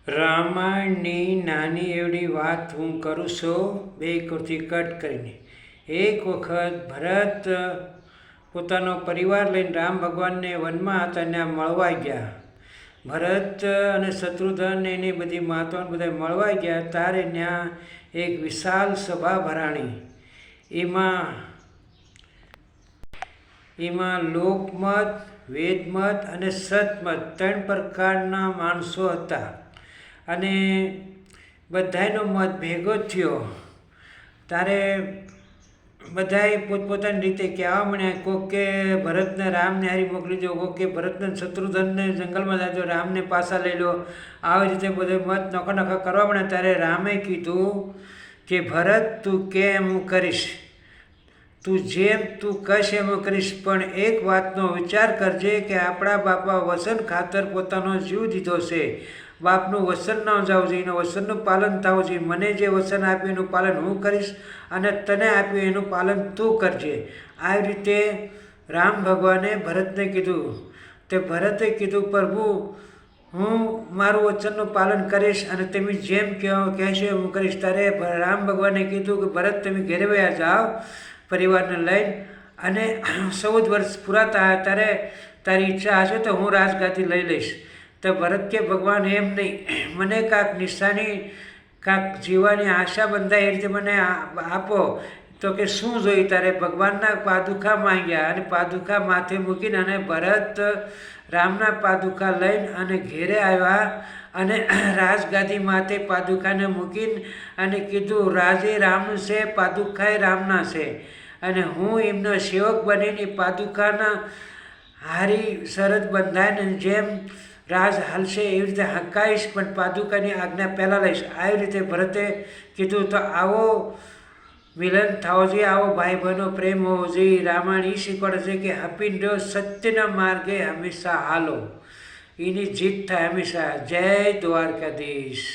રામાયણની નાની એવડી વાત હું કરું છું બે કોથી કટ કરીને. એક વખત ભરત પોતાનો પરિવાર લઈને રામ ભગવાનને વનમાં હતા ત્યાં મળવા ગયા. ભરત અને શત્રુઘ્ન એની બધી માતાઓને બધા મળવા ગયા ત્યારે ત્યાં એક વિશાળ સભા ભરાણી. એમાં લોકમત, વેદમત અને સતમત ત્રણ પ્રકારના માણસો હતા અને બધાનો મત ભેગો થયો. ત્યારે બધાએ પોતપોતાની રીતે કહેવા માંડ્યા. કોક કે ભરતને રામને હારી મોકલી દો, કોક કે ભરતને શત્રુઘ્નને જંગલમાં જાય તો રામને પાછા લઈ લો. આવી રીતે બધે મત નોખા કરવા માંડ્યા. ત્યારે રામે કીધું કે ભરત, તું કેમ હું કરીશ, તું જેમ તું કશ એમ કરીશ, પણ એક વાતનો વિચાર કરજે કે આપણા બાપા વચન ખાતર પોતાનો જીવ દીધો છે. બાપનું વચન ન જવું જોઈએ, એનું વચનનું પાલન થવું જોઈએ. મને જે વચન આપ્યું એનું પાલન હું કરીશ અને તને આપ્યું એનું પાલન તું કરજે. આવી રીતે રામ ભગવાને ભરતને કીધું. તે ભરતે કીધું, પ્રભુ, હું મારું વચનનું પાલન કરીશ અને તમે જેમ કહેશો હું કરીશ. ત્યારે રામ ભગવાને કીધું કે ભરત, તમે ઘેરે વયા જાઓ પરિવારને લઈને, અને 14 વર્ષ પૂરા થયા ત્યારે તારી ઈચ્છા હશે તો હું રાજગાદી લઈ લઈશ. તો ભરત કે, ભગવાન, એમ નહીં, મને કાંક નિશાની, કાંક જીવવાની આશા બંધાય એ રીતે મને આપો. તો કે શું જોઈ? ત્યારે ભગવાનના પાદુકા માંગ્યા અને પાદુકા માથે મૂકીને અને ભરત રામના પાદુકા લઈને અને ઘેરે આવ્યા અને રાજગાદી માથે પાદુકાને મૂકીને અને કીધું, રાજે રામનું છે, પાદુકાએ રામના છે, અને હું એમનો સેવક બનીને પાદુકાના હારી શરત બંધાઈને જેમ રાજ હાલશે એવી રીતે હકાઈશ, પણ પાદુકાની આજ્ઞા પહેલાં લઈશ. આવી રીતે ભરતે કીધું. તો આવો મિલન થવો જોઈએ, આવો ભાઈ બહેનો પ્રેમ હોવો જોઈએ. રામાયણ એ શીખવાડે છે કે હપીને સત્યના માર્ગે હંમેશા હાલો, એની જીત થાય હંમેશા. જય દ્વારકાધીશ.